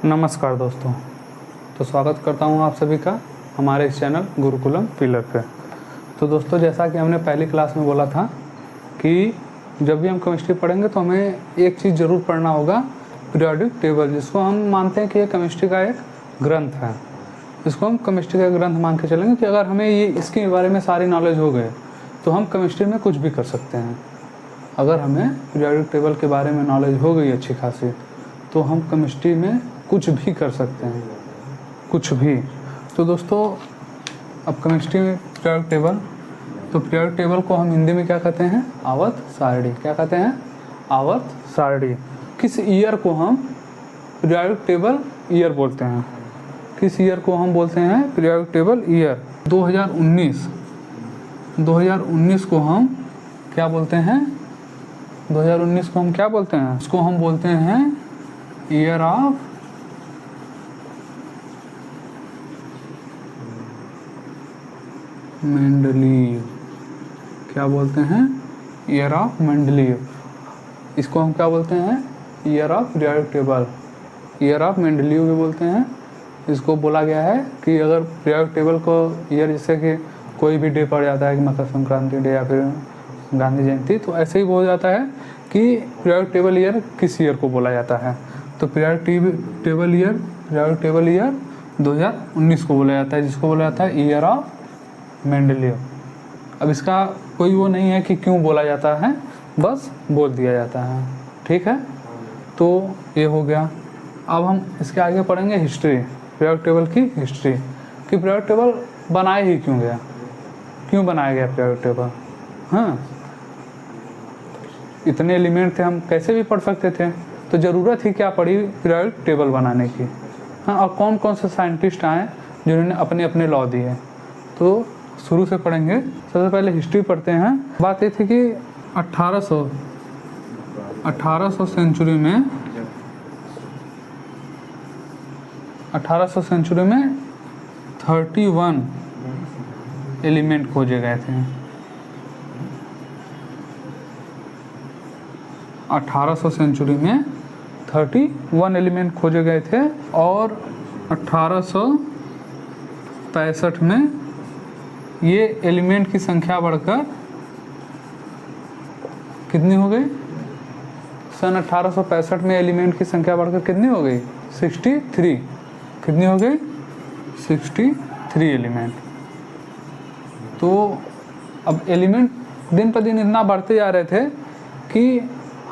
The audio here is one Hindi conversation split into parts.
नमस्कार दोस्तों। तो स्वागत करता हूं आप सभी का हमारे इस चैनल गुरुकुलम पिलर पे। तो दोस्तों, जैसा कि हमने पहली क्लास में बोला था कि जब भी हम केमिस्ट्री पढ़ेंगे तो हमें एक चीज़ ज़रूर पढ़ना होगा, पीरियोडिक टेबल, जिसको हम मानते हैं कि ये केमिस्ट्री का एक ग्रंथ है। इसको हम केमिस्ट्री का ग्रंथ मान के चलेंगे कि अगर हमें ये इसके बारे में सारी नॉलेज हो गए तो हम केमिस्ट्री में कुछ भी कर सकते हैं। अगर हमें पीरियोडिक टेबल के बारे में नॉलेज हो गई अच्छी खासी तो हम केमिस्ट्री में कुछ भी कर सकते हैं, कुछ भी। तो दोस्तों, अब केमिस्ट्री में पीरियोडिक टेबल, तो पीरियोडिक टेबल को हम हिंदी में क्या कहते हैं? आवर्त सारणी। क्या कहते हैं? आवर्त सारणी। किस ईयर को हम पीरियोडिक टेबल ईयर बोलते हैं? किस ईयर को हम बोलते हैं पीरियोडिक टेबल ईयर? 2019। 2019 को हम क्या बोलते हैं? 2019 को हम क्या बोलते हैं? इसको हम बोलते हैं ईयर ऑफ मेंडलीव। क्या बोलते हैं? Year of Mendeleev. इसको हम क्या बोलते हैं? Year of periodic table, year of Mendeleev भी बोलते हैं। इसको बोला गया है कि अगर पीरियोडिक टेबल को ईयर, जैसे कि कोई भी डे पड़ जाता है कि मकर संक्रांति डे या फिर गांधी जयंती, तो ऐसे ही बोला जाता है कि पीरियोडिक टेबल ईयर किस ईयर को बोला जाता है। तो पीरियोडिक टेबल ईयर 2019 को बोला जाता है, जिसको बोला जाता है ईयर ऑफ मेंडलीव। अब इसका कोई वो नहीं है कि क्यों बोला जाता है, बस बोल दिया जाता है। ठीक है, तो ये हो गया। अब हम इसके आगे पढ़ेंगे हिस्ट्री, पीरियोडिक टेबल की हिस्ट्री, कि पीरियोडिक टेबल बनाया ही क्यों गया, क्यों बनाया गया पीरियोडिक टेबल। हाँ, इतने एलिमेंट थे, हम कैसे भी पढ़ सकते थे, तो ज़रूरत ही क्या पड़ी पीरियोडिक टेबल बनाने की। हाँ, और कौन कौन से साइंटिस्ट आए जिन्होंने अपने अपने लॉ दिए, तो शुरू से पढ़ेंगे। सबसे पहले हिस्ट्री पढ़ते हैं। बात ये थी कि 1800 सेंचुरी में 31 एलिमेंट खोजे गए थे। 1800 सेंचुरी में 31 एलिमेंट खोजे गए थे और 1865 में ये एलिमेंट की संख्या बढ़कर कितनी हो गई? सन 1865 में एलिमेंट की संख्या बढ़कर कितनी हो गई? 63। कितनी हो गई? 63 एलिमेंट। तो अब एलिमेंट दिन पर दिन इतना बढ़ते जा रहे थे कि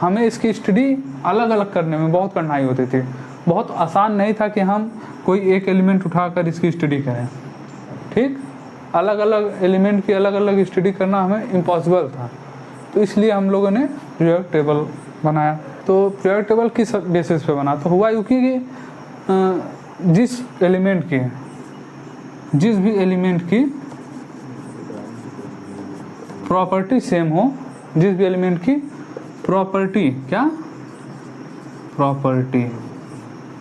हमें इसकी स्टडी अलग अलग करने में बहुत कठिनाई होती थी। बहुत आसान नहीं था कि हम कोई एक एलिमेंट उठाकर इसकी स्टडी करें। ठीक, अलग अलग एलिमेंट की अलग अलग स्टडी करना हमें इम्पॉसिबल था। तो इसलिए हम लोगों ने पीरियोडिक टेबल बनाया। तो पीरियोडिक टेबल किस बेसिस पे बना? तो हुआ यूँ कि जिस भी एलिमेंट की प्रॉपर्टी सेम हो, जिस भी एलिमेंट की प्रॉपर्टी, क्या प्रॉपर्टी,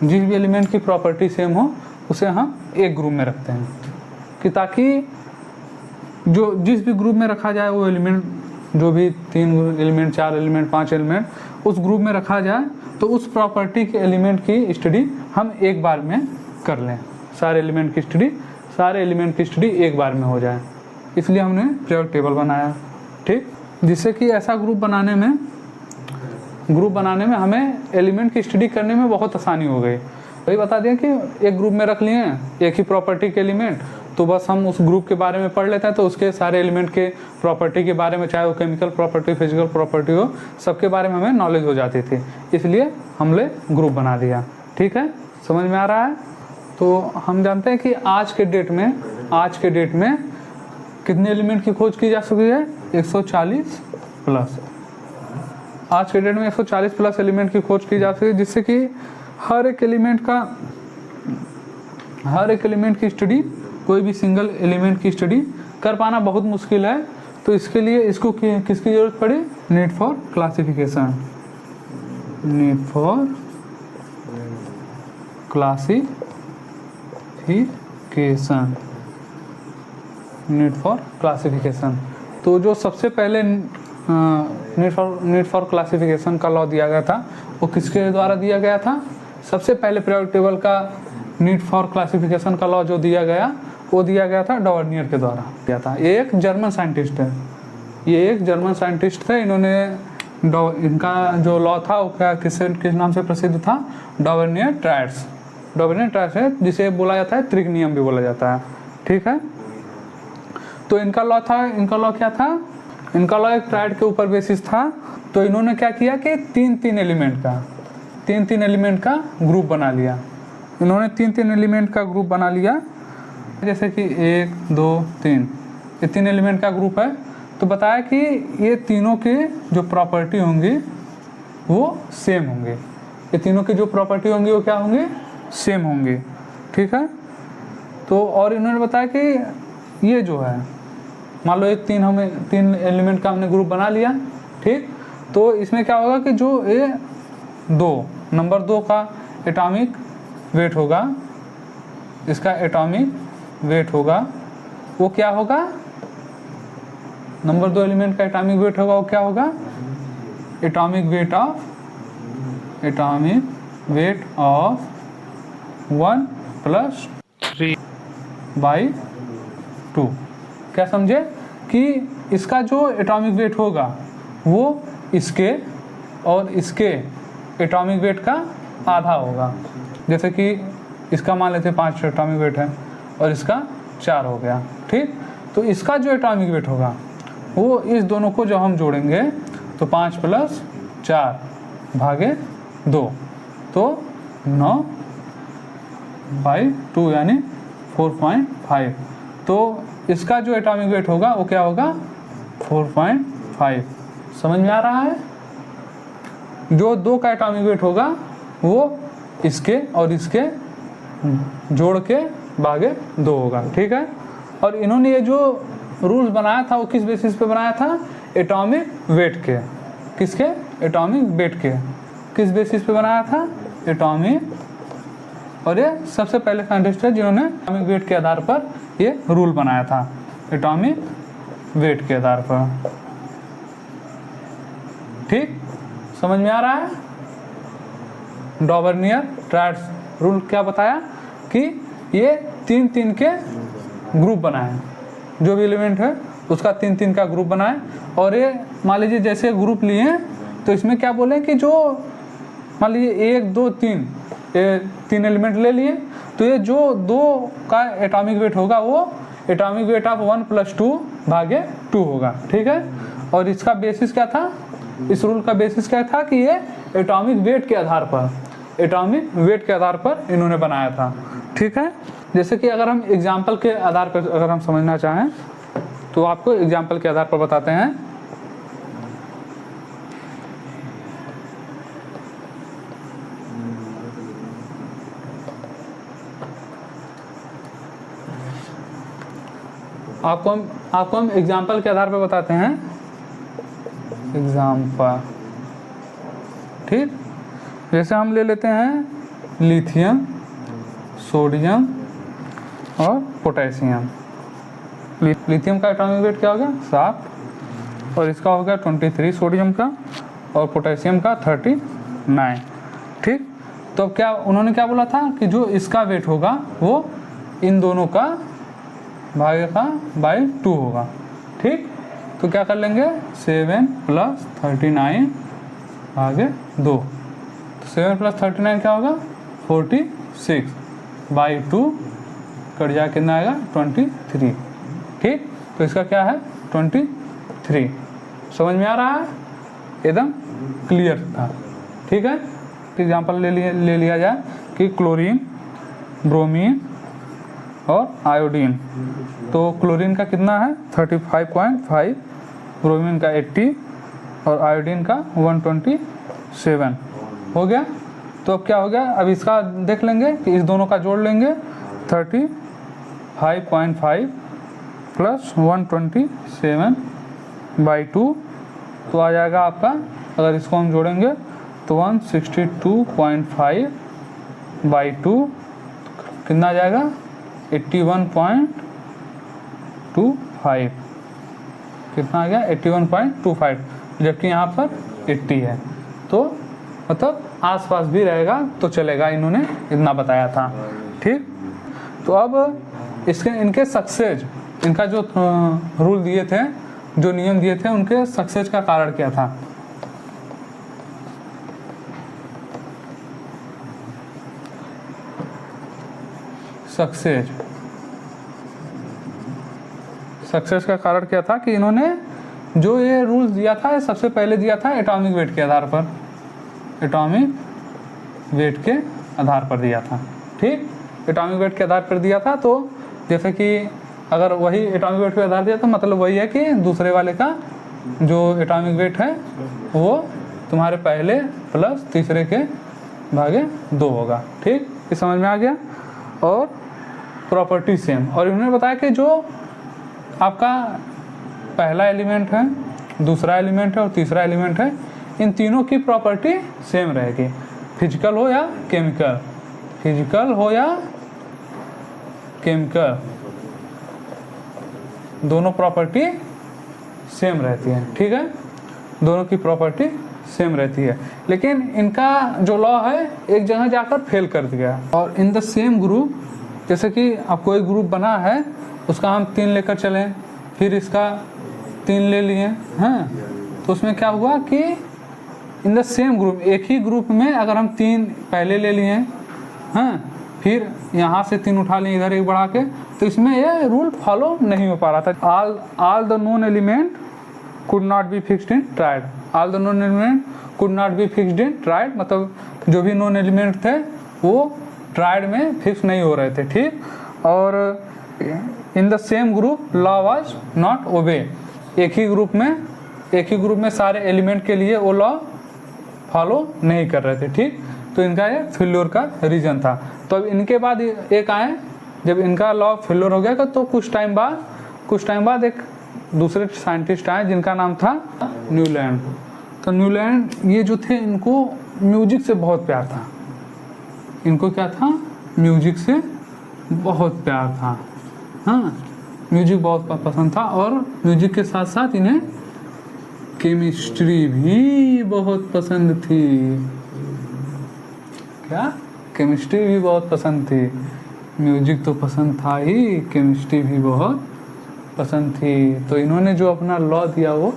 जिस भी एलिमेंट की प्रॉपर्टी सेम हो उसे हम एक ग्रुप में रखते हैं, कि ताकि जो जिस भी ग्रुप में रखा जाए वो एलिमेंट, जो भी 3 एलिमेंट, 4 एलिमेंट, 5 एलिमेंट उस ग्रुप में रखा जाए, तो उस प्रॉपर्टी के एलिमेंट की स्टडी हम एक बार में कर लें। सारे एलिमेंट की स्टडी एक बार में हो जाए, इसलिए हमने पीरियोडिक टेबल बनाया। ठीक, जिससे कि ऐसा ग्रुप बनाने में हमें एलिमेंट की स्टडी करने में बहुत आसानी हो गई। वही बता दिया कि एक ग्रुप में रख लिए एक ही प्रॉपर्टी के एलिमेंट, तो बस हम उस ग्रुप के बारे में पढ़ लेते हैं, तो उसके सारे एलिमेंट के प्रॉपर्टी के बारे में, चाहे वो केमिकल प्रॉपर्टी, फिजिकल प्रॉपर्टी हो, सबके बारे में हमें नॉलेज हो जाती थी। इसलिए हमने ग्रुप बना दिया। ठीक है, समझ में आ रहा है? तो हम जानते हैं कि आज के डेट में कितने एलिमेंट की खोज की जा सकती है? 140 प्लस। आज के डेट में 140 प्लस एलिमेंट की खोज की जा सकती है, जिससे कि हर एक एलिमेंट की स्टडी, कोई भी सिंगल एलिमेंट की स्टडी कर पाना बहुत मुश्किल है। तो इसके लिए इसको किसकी जरूरत पड़ी? Need for classification. तो जो सबसे पहले नीड फॉर क्लासिफिकेशन का लॉ दिया गया था वो किसके द्वारा दिया गया था? सबसे पहले पीरियोडिक टेबल का नीड फॉर क्लासिफिकेशन का लॉ जो दिया गया वो दिया गया था डॉवर्नियर के द्वारा दिया था। ये एक जर्मन साइंटिस्ट है, ये एक जर्मन साइंटिस्ट थे। इन्होंने इनका जो लॉ था वो किस नाम से प्रसिद्ध था? डॉवर्नियर ट्रायड्स। डॉवर्नियर ट्रायड्स है जिसे बोला जाता है त्रिक नियम भी बोला जाता है, ठीक है। तो इनका लॉ था, इनका लॉ क्या था? इनका लॉ एक ट्रायड के ऊपर बेसिस था। तो इन्होंने क्या किया कि तीन एलिमेंट का ग्रुप बना लिया। इन्होंने तीन एलिमेंट का ग्रुप बना लिया, जैसे कि 1 2 3, ये 3 एलिमेंट का ग्रुप है। तो बताया कि ये तीनों के जो प्रॉपर्टी होंगी वो सेम होंगे, ये तीनों की जो प्रॉपर्टी होंगी वो क्या होंगी? सेम होंगी, ठीक है। तो और इन्होंने बताया कि ये जो है, मान लो एक तीन एलिमेंट का हमने ग्रुप बना लिया, ठीक। तो इसमें क्या होगा कि जो ये नंबर 2 का एटॉमिक वेट होगा, इसका एटॉमिक वेट होगा वो क्या होगा? नंबर 2 एलिमेंट का एटॉमिक वेट होगा वो क्या होगा? Atomic weight of 1 + 3/2। क्या समझे? कि इसका जो एटॉमिक वेट होगा वो इसके और इसके एटॉमिक वेट का आधा होगा। जैसे कि इसका मान लेते 5 एटॉमिक वेट है और इसका 4 हो गया, ठीक। तो इसका जो एटॉमिक वेट होगा वो इस दोनों को जब हम जोड़ेंगे तो 5 + 4/2 तो 9/2 यानी 4.5। तो इसका जो एटॉमिक वेट होगा वो क्या होगा? 4.5। समझ में आ रहा है? जो 2 का एटॉमिक वेट होगा वो इसके और इसके जोड़ के भागे 2 होगा, ठीक है। और इन्होंने ये जो रूल्स बनाया था वो किस बेसिस पे बनाया था? एटॉमिक वेट के। किसके? एटॉमिक वेट के। किस बेसिस पे बनाया था? एटॉमिक। और ये सबसे पहले साइंटिस्ट है जिन्होंने एटॉमिक वेट के आधार पर ये रूल बनाया था, एटॉमिक वेट के आधार पर, ठीक। समझ में आ रहा है? डॉवर्नियर ट्रायड्स रूल क्या बताया कि ये 3 के ग्रुप बनाए, जो भी एलिमेंट है उसका 3 का ग्रुप बनाए। और ये मान लीजिए जैसे ग्रुप लिए तो इसमें क्या बोले कि जो मान लीजिए 1 2 3 ये 3 एलिमेंट ले लिए, तो ये जो 2 का एटॉमिक वेट होगा वो एटॉमिक वेट ऑफ 1 + 2/2 होगा, ठीक है। और इसका बेसिस क्या था? इस रूल का बेसिस क्या था कि ये एटॉमिक वेट के आधार पर इन्होंने बनाया था, ठीक है। जैसे कि अगर हम एग्जाम्पल के आधार पर अगर हम समझना चाहें तो आपको एग्जाम्पल के आधार पर बताते हैं। आपको हम एग्जाम्पल के आधार पर बताते हैं। एग्जाम्पल, ठीक। जैसे हम ले लेते हैं लिथियम, सोडियम और पोटेशियम। लिथियम का एटॉमिक वेट क्या हो गया? 7 और इसका हो गया 23 सोडियम का और पोटेशियम का 39, ठीक। तो अब क्या उन्होंने क्या बोला था कि जो इसका वेट होगा वो इन दोनों का भागेगा बाई 2 होगा, ठीक। तो क्या कर लेंगे? 7 + 39/2। तो 7 + 39 क्या होगा? 46/2 कट जाए कितना आएगा? 23, ठीक। तो इसका क्या है? 23। समझ में आ रहा है? एकदम क्लियर था, ठीक है। एग्जाम्पल ले लिया जाए कि क्लोरीन, ब्रोमीन और आयोडीन। तो क्लोरीन का कितना है? 35.5, ब्रोमीन का 80 और आयोडीन का 127 हो गया। तो अब क्या हो गया? अब इसका देख लेंगे कि इस दोनों का जोड़ लेंगे 35.5 + 127/2 तो आ जाएगा आपका, अगर इसको हम जोड़ेंगे तो 162.5/2 कितना आ जाएगा? 81.25। कितना आ गया? 81.25, जबकि यहाँ पर 80 है। तो मतलब आसपास भी रहेगा तो चलेगा, इन्होंने इतना बताया था। ठीक, तो अब इनके सक्सेस, इनका जो रूल दिए थे, जो नियम दिए थे, उनके सक्सेस का कारण क्या था? सक्सेस का कारण क्या था कि इन्होंने जो ये रूल्स दिया था, ये सबसे पहले दिया था एटॉमिक वेट के आधार पर, एटॉमिक वेट के आधार पर दिया था। ठीक, एटॉमिक वेट के आधार पर दिया था, तो जैसे कि अगर वही एटॉमिक वेट पे आधार दिया तो मतलब वही है कि दूसरे वाले का जो एटॉमिक वेट है वो तुम्हारे पहले प्लस तीसरे के भागे 2 होगा। ठीक, ये समझ में आ गया। और प्रॉपर्टी सेम, और इन्होंने बताया कि जो आपका पहला एलिमेंट है, दूसरा एलिमेंट है और तीसरा एलिमेंट है, इन तीनों की प्रॉपर्टी सेम रहेगी, फिजिकल हो या केमिकल, फिजिकल हो या केमिकल, दोनों प्रॉपर्टी सेम रहती है। ठीक है, दोनों की प्रॉपर्टी सेम रहती है, लेकिन इनका जो लॉ है एक जगह जाकर फेल कर दिया। और इन द सेम ग्रुप, जैसे कि अब कोई ग्रुप बना है, उसका हम 3 लेकर चलें, फिर इसका 3 ले लिए हैं, तो उसमें क्या हुआ कि इन द सेम ग्रुप, एक ही ग्रुप में अगर हम 3 पहले ले लिए हैं, फिर यहाँ से 3 उठा लिए इधर 1 बढ़ा के, तो इसमें ये रूल फॉलो नहीं हो पा रहा था। All the known element could not be fixed in tried, all the known element could not be fixed in tried, मतलब जो भी नोन एलिमेंट थे वो ट्राइड में फिक्स नहीं हो रहे थे। ठीक, और in the same group law was not obey, एक ही ग्रुप में सारे एलिमेंट के लिए वो लॉ फॉलो नहीं कर रहे थे। ठीक, तो इनका ये फेल्योर का रीजन था। तो अब इनके बाद एक आए, जब इनका लॉ फेल्योर हो गया तो कुछ टाइम बाद एक दूसरे साइंटिस्ट आए जिनका नाम था न्यूलैंड। तो न्यूलैंड ये जो थे, इनको म्यूजिक से बहुत प्यार था, इनको क्या था, म्यूजिक से बहुत प्यार था। हाँ, म्यूजिक बहुत पसंद था, और म्यूजिक के साथ साथ इन्हें केमिस्ट्री भी बहुत पसंद थी। क्या? केमिस्ट्री भी बहुत पसंद थी। म्यूजिक तो पसंद था ही, केमिस्ट्री भी बहुत पसंद थी। तो इन्होंने जो अपना लॉ दिया वो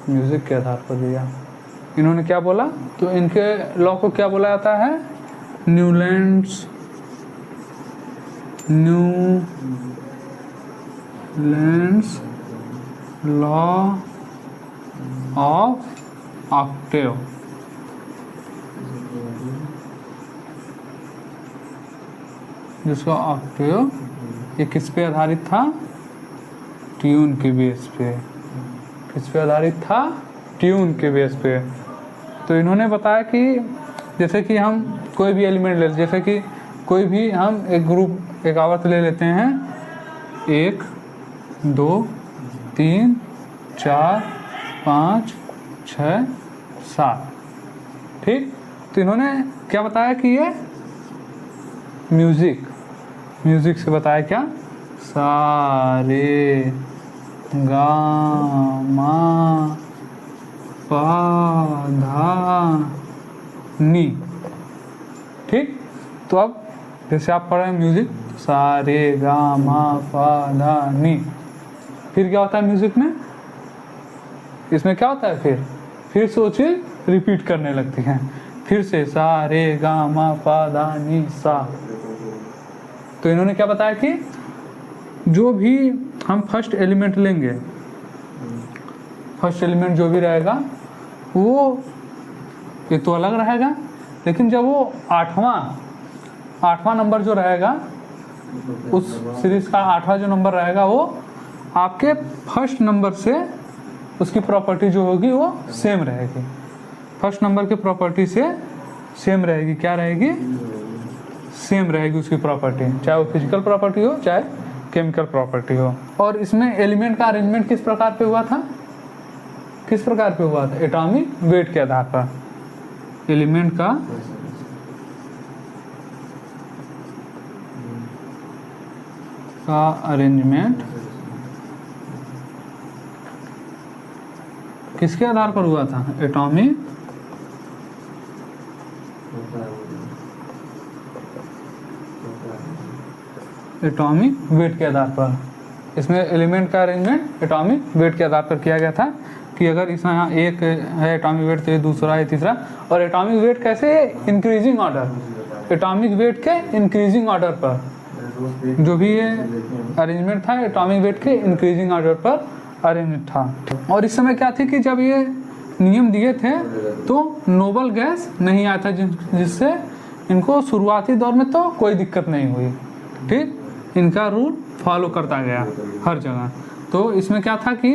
म्यूजिक के आधार पर दिया। इन्होंने क्या बोला, तो इनके लॉ को क्या बोला जाता है, न्यूलैंड्स लॉ ऑफ ऑक्टेव। जिसका ऑक्टेव ये किस पे आधारित था, ट्यून के बेस पे। किस पे आधारित था, ट्यून के बेस पे। तो इन्होंने बताया कि जैसे कि हम कोई भी एलिमेंट ले, जैसे कि कोई भी हम एक ग्रुप, एक आवर्त ले लेते हैं, 1 2 3 4 5 6 7। ठीक, तो इन्होंने क्या बताया कि ये म्यूजिक से बताया क्या, सा रे गा मा पा धा नी। ठीक, तो अब जैसे आप पढ़ रहे हैं म्यूजिक, सा रे गा मा पा धा नी, फिर क्या होता है म्यूजिक में, इसमें क्या होता है, फिर से वो चीज रिपीट करने लगती हैं, फिर से सा रे गा मा पा धा नी सा। तो इन्होंने क्या बताया कि जो भी हम फर्स्ट एलिमेंट लेंगे, फर्स्ट एलिमेंट जो भी रहेगा वो ये तो अलग रहेगा, लेकिन जब वो आठवां नंबर जो रहेगा, उस सीरीज का 8वां जो नंबर रहेगा, वो आपके फर्स्ट नंबर से उसकी प्रॉपर्टी जो होगी वो सेम रहेगी, फर्स्ट नंबर की प्रॉपर्टी से सेम रहेगी। क्या रहेगी, सेम रहेगी उसकी प्रॉपर्टी, चाहे वो फिजिकल प्रॉपर्टी हो चाहे केमिकल प्रॉपर्टी हो। और इसमें एलिमेंट का अरेंजमेंट किस प्रकार पे हुआ था, किस प्रकार पे हुआ था, एटॉमिक वेट के आधार पर। एलिमेंट का अरेंजमेंट किसके आधार पर हुआ था, एटॉमिक एटॉमिक वेट के आधार पर। इसमें एलिमेंट का अरेंजमेंट एटॉमिक वेट के आधार पर किया गया था कि अगर इसमें यहाँ एक है एटॉमिक वेट तो ये दूसरा है तीसरा। और एटॉमिक वेट कैसे है? इंक्रीजिंग ऑर्डर, एटॉमिक वेट के इंक्रीजिंग ऑर्डर पर जो भी ये अरेंजमेंट था एटॉमिक वेट के इंक्रीजिंग ऑर्डर पर अरेंज था। और इस समय क्या थी कि जब ये नियम दिए थे तो नोबल गैस नहीं आया था, जिससे इनको शुरुआती दौर में तो कोई दिक्कत नहीं हुई। ठीक, इनका रूल फॉलो करता गया हर जगह। तो इसमें क्या था कि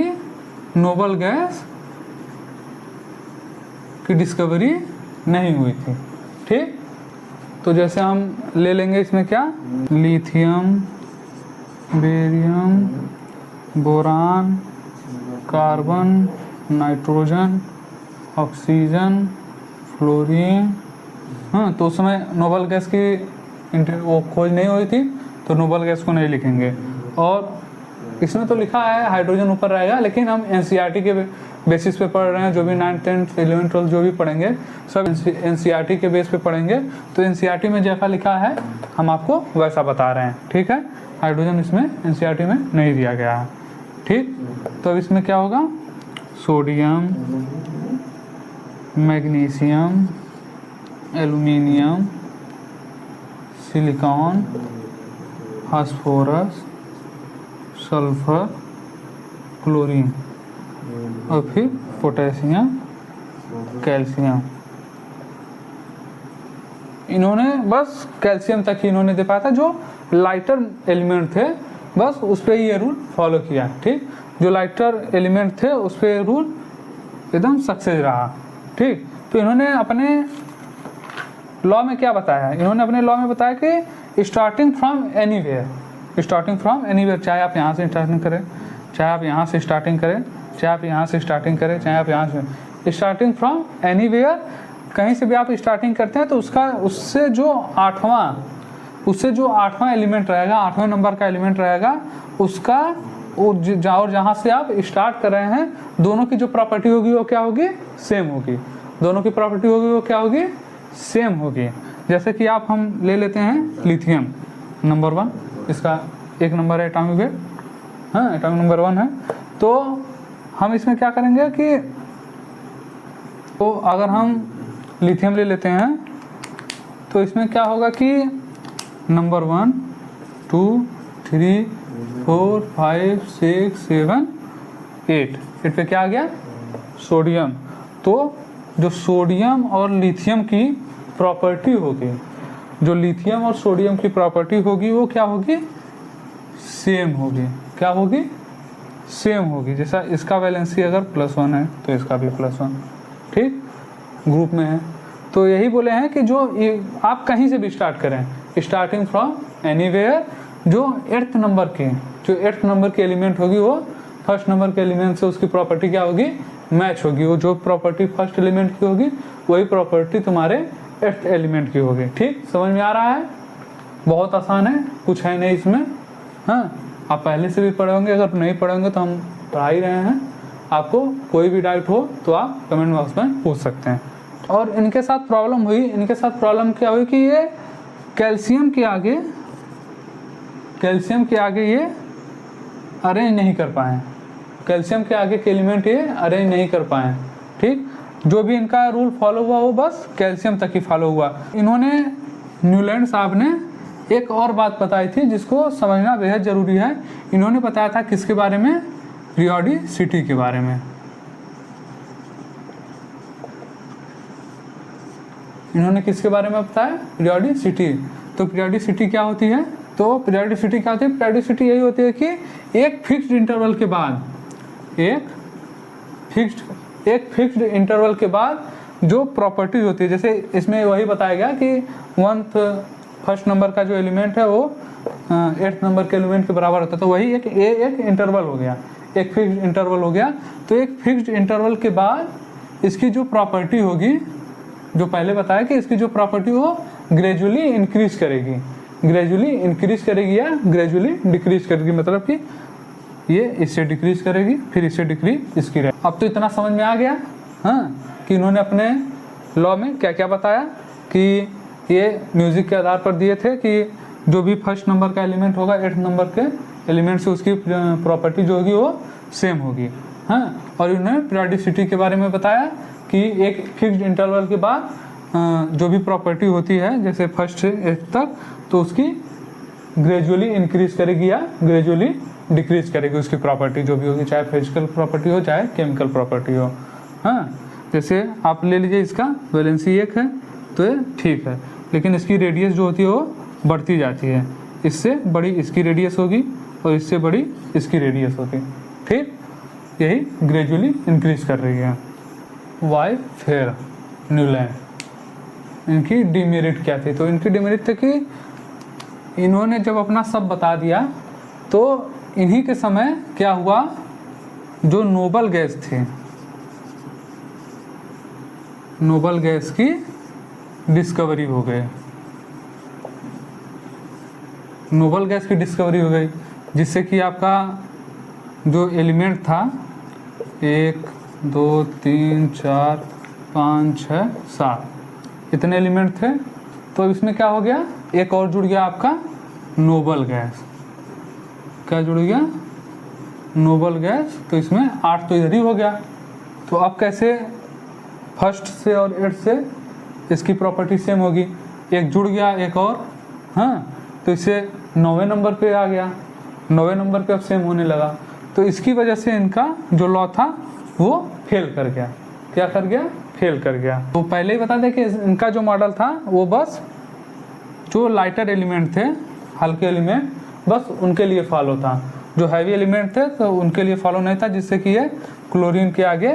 नोबल गैस की डिस्कवरी नहीं हुई थी। ठीक, तो जैसे हम ले लेंगे इसमें क्या, lithium, barium, boron, carbon, nitrogen, oxygen, fluorine. हाँ, तो उस समय नोबल गैस की वो खोज नहीं हुई थी तो नोबल गैस को नहीं लिखेंगे। और इसमें तो लिखा है हाइड्रोजन ऊपर रहेगा, लेकिन हम एनसीईआरटी के बेसिस पे पढ़ रहे हैं। जो भी 9th 10th 11th 12th जो भी पढ़ेंगे सब एनसीईआरटी के बेस पे पढ़ेंगे। तो एनसीईआरटी में जैसा लिखा है हम आपको वैसा बता रहे हैं। ठीक है, हाइड्रोजन इसमें एनसीईआरटी में नहीं दिया गया है। ठीक, तो अब इसमें क्या होगा, sodium, magnesium, aluminium, silicon, phosphorus, sulphur, chlorine और फिर पोटेशियम, कैल्शियम। इन्होंने बस कैल्शियम तक ही इन्होंने दे पाया था, जो लाइटर एलिमेंट थे बस उस पर ये रूल फॉलो किया। ठीक, जो लाइटर एलिमेंट थे उस पर रूल एकदम सक्सेस रहा। ठीक, तो इन्होंने अपने लॉ में क्या बताया, इन्होंने अपने लॉ में बताया कि starting from anywhere, starting from anywhere, चाहे आप यहाँ से स्टार्टिंग करें, चाहे आप यहाँ से स्टार्टिंग करें, चाहे आप यहाँ से स्टार्टिंग करें, चाहे आप यहाँ से स्टार्टिंग फ्रॉम एनीवेयर, कहीं से भी आप स्टार्टिंग करते हैं तो उससे जो आठवां एलिमेंट रहेगा, 8वें नंबर का एलिमेंट रहेगा, उसका और जहाँ से आप स्टार्ट कर रहे हैं दोनों की जो प्रॉपर्टी होगी वो क्या होगी, सेम होगी। दोनों की प्रॉपर्टी होगी वो क्या होगी, सेम होगी। जैसे कि आप हम ले लेते हैं लिथियम नंबर 1, इसका 1 नंबर है एटॉमिक वेट, हाँ एटॉमिक नंबर 1 है। तो हम इसमें क्या करेंगे कि तो अगर हम लिथियम ले लेते हैं तो इसमें क्या होगा कि नंबर 1 2 3 4 5 6 7 8 पे क्या आ गया, सोडियम। तो जो सोडियम और लिथियम की प्रॉपर्टी होगी, जो लिथियम और सोडियम की प्रॉपर्टी होगी वो क्या होगी, सेम होगी। क्या होगी, सेम होगी। जैसा इसका वैलेंसी अगर +1 है तो इसका भी +1, ठीक, ग्रुप में है। तो यही बोले हैं कि जो आप कहीं से भी स्टार्ट करें, स्टार्टिंग फ्रॉम एनीवेयर, जो 8th नंबर की एलिमेंट होगी वो 1st नंबर के एलिमेंट से उसकी प्रॉपर्टी क्या होगी, मैच होगी। वो जो प्रॉपर्टी 1st एलिमेंट की होगी वही प्रॉपर्टी तुम्हारे 8th एलिमेंट की होगी। ठीक, समझ में आ रहा है, बहुत आसान है, कुछ है नहीं इसमें। हाँ, आप पहले से भी पढ़े होंगे, अगर नहीं पढ़े होंगे तो हम पढ़ा ही रहे हैं। आपको कोई भी डाउट हो तो आप कमेंट बॉक्स में पूछ सकते हैं। और इनके साथ प्रॉब्लम हुई, इनके साथ प्रॉब्लम क्या हुई कि ये कैल्शियम के आगे ये अरेंज नहीं कर पाए, कैल्शियम के आगे के एलिमेंट ये अरेंज नहीं कर पाए। ठीक, जो भी इनका रूल फॉलो हुआ वो बस कैल्शियम तक ही फॉलो हुआ। इन्होंने न्यूलैंड साहब ने एक और बात बताई थी जिसको समझना बेहद ज़रूरी है। इन्होंने बताया था किसके बारे में, पीरियोडिसिटी के बारे में। इन्होंने किसके बारे में बताया, पीरियोडिसिटी। तो पीरियोडिसिटी क्या होती है, तो पीरियोडिसिटी क्या होती है, पीरियोडिसिटी यही होती है कि एक फिक्स्ड इंटरवल के बाद, एक फिक्स्ड इंटरवल के बाद जो प्रॉपर्टीज होती है, जैसे इसमें वही बताया गया कि 1st नंबर का जो एलिमेंट है वो 8th नंबर के एलिमेंट के बराबर होता है। तो वही एक इंटरवल हो गया, एक फिक्स्ड इंटरवल हो गया। तो एक फिक्स्ड इंटरवल के बाद इसकी जो प्रॉपर्टी होगी, जो पहले बताया कि इसकी जो प्रॉपर्टी वो ग्रेजुअली इंक्रीज करेगी, या ग्रेजुअली डिक्रीज करेगी, मतलब कि ये इससे डिक्रीज करेगी फिर इससे डिक्रीज इसकी रहेगी। अब तो इतना समझ में आ गया, हाँ, कि इन्होंने अपने लॉ में क्या क्या बताया कि ये म्यूजिक के आधार पर दिए थे कि जो भी फर्स्ट नंबर का एलिमेंट होगा 8th नंबर के एलिमेंट से उसकी प्रॉपर्टी जो होगी वो सेम होगी। हाँ, और इन्होंने पीरियोडिसिटी के बारे में बताया कि एक फिक्स्ड इंटरवल के बाद जो भी प्रॉपर्टी होती है जैसे फर्स्ट से 8th तक, तो उसकी ग्रेजुअली इंक्रीज करेगी या ग्रेजुअली डिक्रीज करेगी उसकी प्रॉपर्टी जो भी होगी, चाहे फिजिकल प्रॉपर्टी हो चाहे केमिकल प्रॉपर्टी हो। हाँ, जैसे आप ले लीजिए इसका वैलेंसी 1 है तो ये ठीक है, लेकिन इसकी रेडियस जो होती है वो बढ़ती जाती है, इससे बड़ी इसकी रेडियस होगी और इससे बड़ी इसकी रेडियस होगी। ठीक, यही ग्रेजुअली इंक्रीज कर रही है। वाई फेर न्यूलैंड, इनकी डिमेरिट क्या थी? तो इनकी डिमेरिट थी कि इन्होंने जब अपना सब बता दिया तो इन्हीं के समय क्या हुआ, जो नोबल गैस थी, नोबल गैस की डिस्कवरी हो गई, नोबल गैस की डिस्कवरी हो गई, जिससे कि आपका जो एलिमेंट था 1 2 3 4 5 6 7 इतने एलिमेंट थे, तो इसमें क्या हो गया, एक और जुड़ गया आपका नोबल गैस। क्या जुड़ गया? Noble gas. तो इसमें 8 तो इधर ही हो गया। तो अब कैसे फर्स्ट से और 8 से इसकी प्रॉपर्टी सेम होगी, एक जुड़ गया एक और, हाँ, तो इससे 9वें नंबर पे आ गया, 9वें नंबर पे अब सेम होने लगा। तो इसकी वजह से इनका जो लॉ था वो फेल कर गया। क्या कर गया? फेल कर गया। तो पहले ही बता दें कि इनका जो मॉडल था वो बस जो लाइटर एलिमेंट थे, हल्के एलिमेंट, बस उनके लिए फॉलो था। जो हैवी एलिमेंट थे तो उनके लिए फॉलो नहीं था, जिससे कि ये क्लोरीन के आगे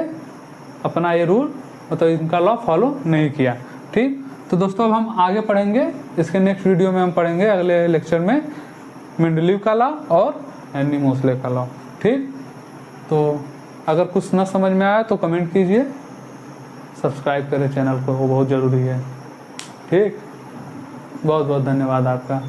अपना ये रूल मतलब इनका लॉ फॉलो नहीं किया। ठीक, तो दोस्तों अब हम आगे पढ़ेंगे, इसके नेक्स्ट वीडियो में हम पढ़ेंगे अगले लेक्चर में मेंडलीव का लॉ और हेनरी मोसले का लॉ। ठीक, तो अगर कुछ ना समझ में आया तो कमेंट कीजिए, सब्सक्राइब करें चैनल को, वो बहुत ज़रूरी है। ठीक, बहुत बहुत धन्यवाद आपका।